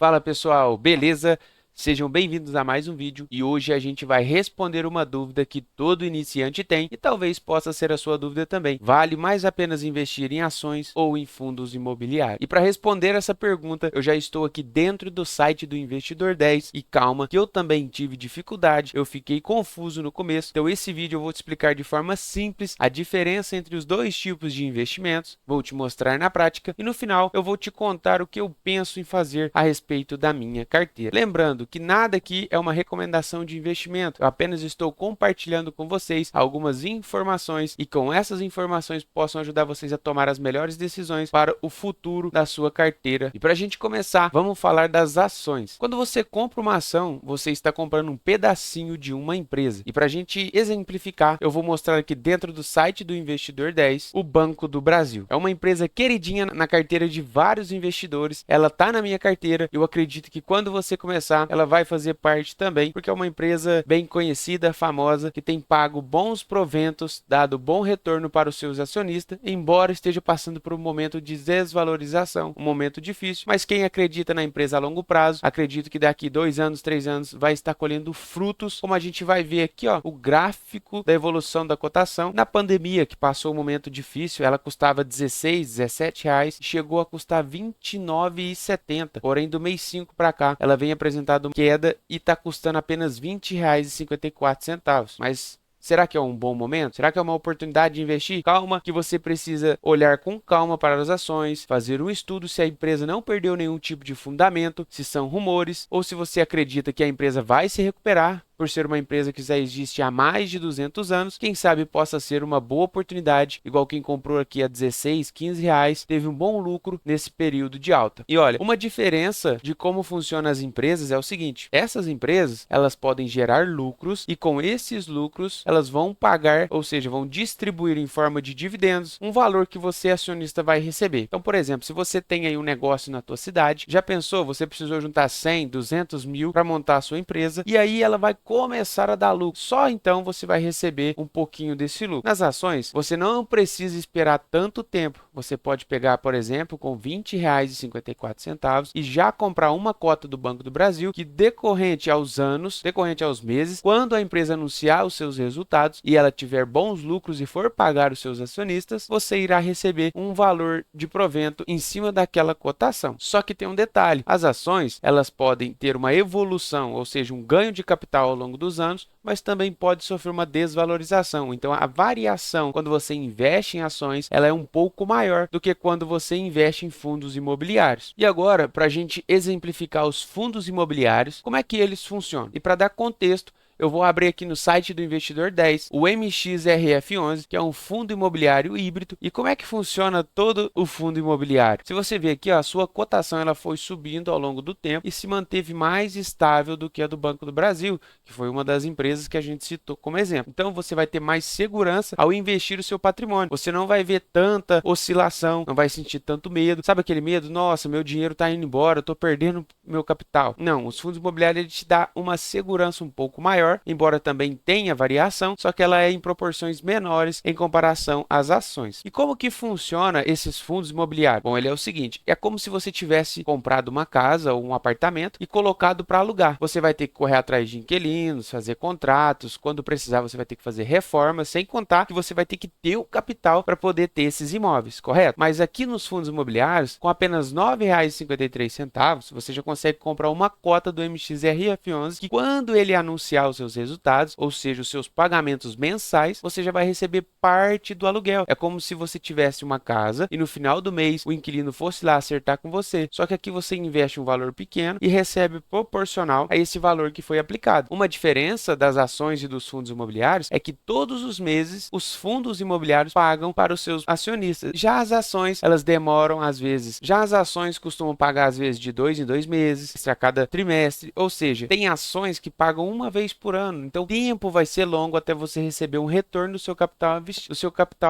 Fala pessoal, beleza? Sejam bem-vindos a mais um vídeo e hoje a gente vai responder uma dúvida que todo iniciante tem e talvez possa ser a sua dúvida também. Vale mais a pena investir em ações ou em fundos imobiliários? E para responder essa pergunta, eu já estou aqui dentro do site do Investidor 10 e calma que eu também tive dificuldade, eu fiquei confuso no começo, então esse vídeo eu vou te explicar de forma simples a diferença entre os dois tipos de investimentos, vou te mostrar na prática e no final eu vou te contar o que eu penso em fazer a respeito da minha carteira. Lembrando que nada aqui é uma recomendação de investimento, eu apenas estou compartilhando com vocês algumas informações e com essas informações possam ajudar vocês a tomar as melhores decisões para o futuro da sua carteira. E para a gente começar, vamos falar das ações. Quando você compra uma ação, você está comprando um pedacinho de uma empresa. E para a gente exemplificar, eu vou mostrar aqui dentro do site do Investidor 10, o Banco do Brasil. É uma empresa queridinha na carteira de vários investidores, ela está na minha carteira, eu acredito que quando você começar, ela vai fazer parte também, porque é uma empresa bem conhecida, famosa, que tem pago bons proventos, dado bom retorno para os seus acionistas, embora esteja passando por um momento de desvalorização, um momento difícil, mas quem acredita na empresa a longo prazo, acredito que daqui 2 anos, 3 anos, vai estar colhendo frutos, como a gente vai ver aqui, ó, o gráfico da evolução da cotação. Na pandemia, que passou um momento difícil, ela custava 16, 17 reais, chegou a custar 29,70, porém do mês 5 para cá, ela vem apresentando queda e está custando apenas R$ 20,54. Mas será que é um bom momento? Será que é uma oportunidade de investir? Calma, que você precisa olhar com calma para as ações, fazer um estudo se a empresa não perdeu nenhum tipo de fundamento, se são rumores ou se você acredita que a empresa vai se recuperar. Por ser uma empresa que já existe há mais de 200 anos, quem sabe possa ser uma boa oportunidade, igual quem comprou aqui a 16, 15 reais, teve um bom lucro nesse período de alta. E olha, uma diferença de como funcionam as empresas é o seguinte, essas empresas, elas podem gerar lucros e com esses lucros, elas vão pagar, ou seja, vão distribuir em forma de dividendos, um valor que você, acionista, vai receber. Então, por exemplo, se você tem aí um negócio na tua cidade, já pensou, você precisou juntar 100, 200 mil para montar a sua empresa, e aí ela vai começar a dar lucro. Só então você vai receber um pouquinho desse lucro. Nas ações, você não precisa esperar tanto tempo. Você pode pegar, por exemplo, com R$ 20,54 e já comprar uma cota do Banco do Brasil que decorrente aos anos, decorrente aos meses, quando a empresa anunciar os seus resultados e ela tiver bons lucros e for pagar os seus acionistas, você irá receber um valor de provento em cima daquela cotação. Só que tem um detalhe, as ações, elas podem ter uma evolução, ou seja, um ganho de capital ao longo dos anos, mas também pode sofrer uma desvalorização. Então, a variação quando você investe em ações, ela é um pouco maior do que quando você investe em fundos imobiliários. E agora, para a gente exemplificar os fundos imobiliários, como é que eles funcionam? E para dar contexto, eu vou abrir aqui no site do Investidor 10 o MXRF11, que é um fundo imobiliário híbrido. E como é que funciona todo o fundo imobiliário? Se você ver aqui, ó, a sua cotação ela foi subindo ao longo do tempo e se manteve mais estável do que a do Banco do Brasil, que foi uma das empresas que a gente citou como exemplo. Então, você vai ter mais segurança ao investir o seu patrimônio. Você não vai ver tanta oscilação, não vai sentir tanto medo. Sabe aquele medo? Nossa, meu dinheiro está indo embora, eu estou perdendo meu capital. Não, os fundos imobiliários eles te dão uma segurança um pouco maior, embora também tenha variação, só que ela é em proporções menores em comparação às ações. E como que funciona esses fundos imobiliários? Bom, ele é o seguinte, é como se você tivesse comprado uma casa ou um apartamento e colocado para alugar. Você vai ter que correr atrás de inquilinos, fazer contratos, quando precisar você vai ter que fazer reformas, sem contar que você vai ter que ter o capital para poder ter esses imóveis, correto? Mas aqui nos fundos imobiliários, com apenas R$ 9,53, você já consegue comprar uma cota do MXRF11 que quando ele anunciar os seus resultados, ou seja, os seus pagamentos mensais, você já vai receber parte do aluguel. É como se você tivesse uma casa e no final do mês o inquilino fosse lá acertar com você. Só que aqui você investe um valor pequeno e recebe proporcional a esse valor que foi aplicado. Uma diferença das ações e dos fundos imobiliários é que todos os meses os fundos imobiliários pagam para os seus acionistas. Já as ações, elas demoram às vezes. Já as ações costumam pagar às vezes de 2 em 2 meses, a cada trimestre. Ou seja, tem ações que pagam uma vez por por ano. Então, o tempo vai ser longo até você receber um retorno do seu capital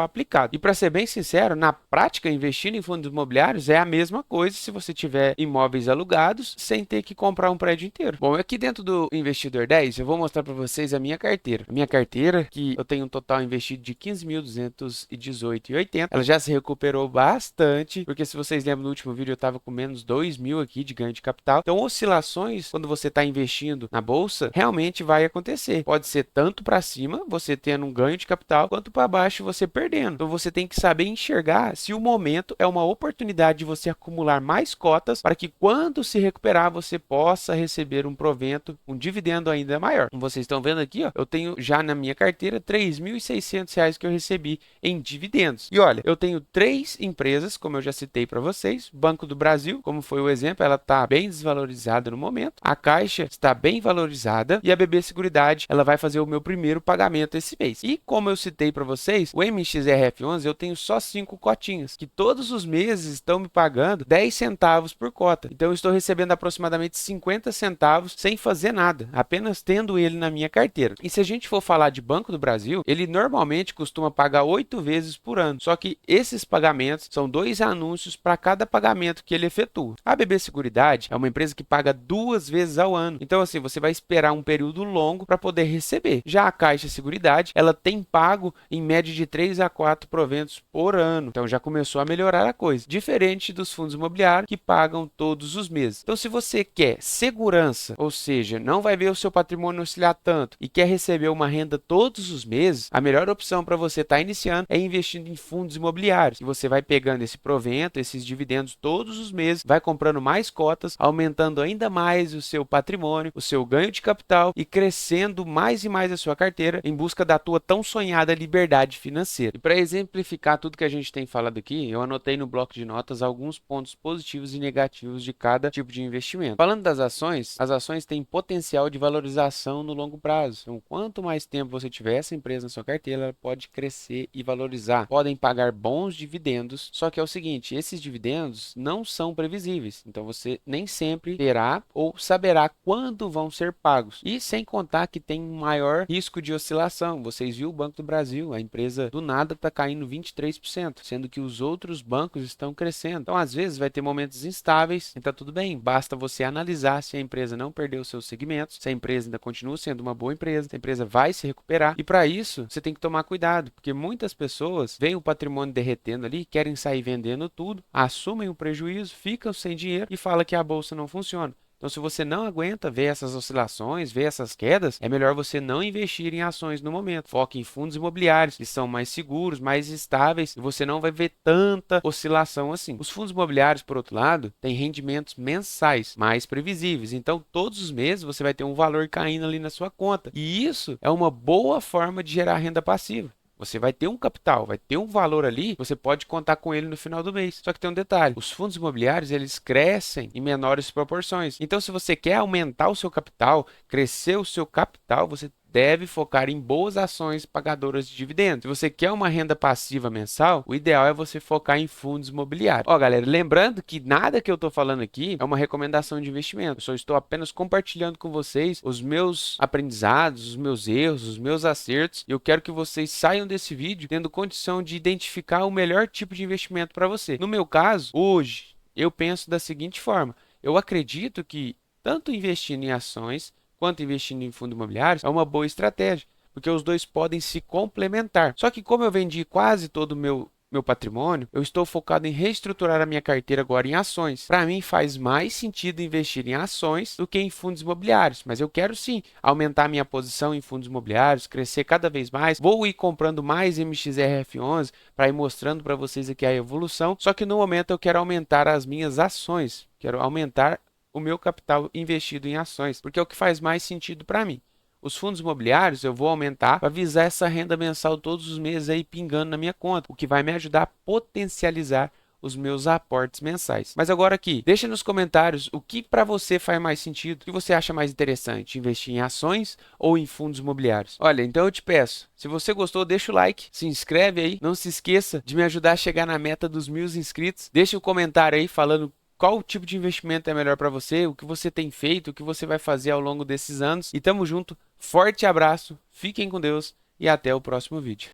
aplicado. E para ser bem sincero, na prática, investir em fundos imobiliários é a mesma coisa se você tiver imóveis alugados sem ter que comprar um prédio inteiro. Bom, aqui dentro do Investidor 10, eu vou mostrar para vocês a minha carteira. A minha carteira, que eu tenho um total investido de 15.218,80, ela já se recuperou bastante, porque se vocês lembram no último vídeo eu estava com menos 2.000 aqui de ganho de capital. Então, oscilações, quando você está investindo na bolsa, realmente vai acontecer. Pode ser tanto para cima, você tendo um ganho de capital, quanto para baixo, você perdendo. Então, você tem que saber enxergar se o momento é uma oportunidade de você acumular mais cotas para que quando se recuperar, você possa receber um provento, um dividendo ainda maior. Como vocês estão vendo aqui, ó, eu tenho já na minha carteira R$ 3.600 que eu recebi em dividendos. E olha, eu tenho 3 empresas, como eu já citei para vocês. Banco do Brasil, como foi o exemplo, ela está bem desvalorizada no momento. A Caixa está bem valorizada e a BB Seguridade, ela vai fazer o meu primeiro pagamento esse mês. E como eu citei para vocês, o MXRF11 eu tenho só 5 cotinhas, que todos os meses estão me pagando 10 centavos por cota. Então eu estou recebendo aproximadamente 50 centavos sem fazer nada, apenas tendo ele na minha carteira. E se a gente for falar de Banco do Brasil, ele normalmente costuma pagar 8 vezes por ano. Só que esses pagamentos são 2 anúncios para cada pagamento que ele efetua. A BB Seguridade é uma empresa que paga 2 vezes ao ano. Então assim, você vai esperar um período longo para poder receber. Já a Caixa Seguridade, ela tem pago em média de 3 a 4 proventos por ano. Então já começou a melhorar a coisa. Diferente dos fundos imobiliários que pagam todos os meses. Então se você quer segurança, ou seja, não vai ver o seu patrimônio oscilar tanto e quer receber uma renda todos os meses, a melhor opção para você estar iniciando é investindo em fundos imobiliários. E você vai pegando esse provento, esses dividendos todos os meses, vai comprando mais cotas, aumentando ainda mais o seu patrimônio, o seu ganho de capital e crescendo mais e mais a sua carteira em busca da tua tão sonhada liberdade financeira. E para exemplificar tudo que a gente tem falado aqui, eu anotei no bloco de notas alguns pontos positivos e negativos de cada tipo de investimento. Falando das ações, as ações têm potencial de valorização no longo prazo. Então, quanto mais tempo você tiver essa empresa na sua carteira, ela pode crescer e valorizar. Podem pagar bons dividendos, só que é o seguinte, esses dividendos não são previsíveis. Então, você nem sempre terá ou saberá quando vão ser pagos. E sem contar que tem um maior risco de oscilação. Vocês viram o Banco do Brasil, a empresa do nada está caindo 23%, sendo que os outros bancos estão crescendo. Então, às vezes, vai ter momentos instáveis, então tudo bem, basta você analisar se a empresa não perdeu seus segmentos, se a empresa ainda continua sendo uma boa empresa, se a empresa vai se recuperar. E para isso, você tem que tomar cuidado, porque muitas pessoas veem o patrimônio derretendo ali, querem sair vendendo tudo, assumem o prejuízo, ficam sem dinheiro e falam que a bolsa não funciona. Então, se você não aguenta ver essas oscilações, ver essas quedas, é melhor você não investir em ações no momento. Foque em fundos imobiliários, que são mais seguros, mais estáveis, e você não vai ver tanta oscilação assim. Os fundos imobiliários, por outro lado, têm rendimentos mensais, mais previsíveis. Então, todos os meses você vai ter um valor caindo ali na sua conta. E isso é uma boa forma de gerar renda passiva. Você vai ter um capital, vai ter um valor ali, você pode contar com ele no final do mês. Só que tem um detalhe, os fundos imobiliários, eles crescem em menores proporções. Então, se você quer aumentar o seu capital, crescer o seu capital, você deve focar em boas ações pagadoras de dividendos. Se você quer uma renda passiva mensal, o ideal é você focar em fundos imobiliários. Ó, galera, lembrando que nada que eu estou falando aqui é uma recomendação de investimento. Eu só estou apenas compartilhando com vocês os meus aprendizados, os meus erros, os meus acertos. E eu quero que vocês saiam desse vídeo tendo condição de identificar o melhor tipo de investimento para você. No meu caso, hoje, eu penso da seguinte forma. Eu acredito que tanto investindo em ações quanto investindo em fundos imobiliários é uma boa estratégia, porque os dois podem se complementar. Só que como eu vendi quase todo o meu patrimônio, eu estou focado em reestruturar a minha carteira agora em ações. Para mim faz mais sentido investir em ações do que em fundos imobiliários, mas eu quero sim aumentar minha posição em fundos imobiliários, crescer cada vez mais. Vou ir comprando mais MXRF11 para ir mostrando para vocês aqui a evolução, só que no momento eu quero aumentar as minhas ações, quero aumentar o meu capital investido em ações, porque é o que faz mais sentido para mim. Os fundos imobiliários eu vou aumentar para visar essa renda mensal todos os meses aí pingando na minha conta, o que vai me ajudar a potencializar os meus aportes mensais. Mas agora aqui, deixa nos comentários o que para você faz mais sentido, o que você acha mais interessante, investir em ações ou em fundos imobiliários. Olha, então eu te peço, se você gostou, deixa o like, se inscreve aí, não se esqueça de me ajudar a chegar na meta dos 1.000 inscritos, deixa um comentário aí falando qual tipo de investimento é melhor para você, o que você tem feito, o que você vai fazer ao longo desses anos. E tamo junto, forte abraço, fiquem com Deus e até o próximo vídeo.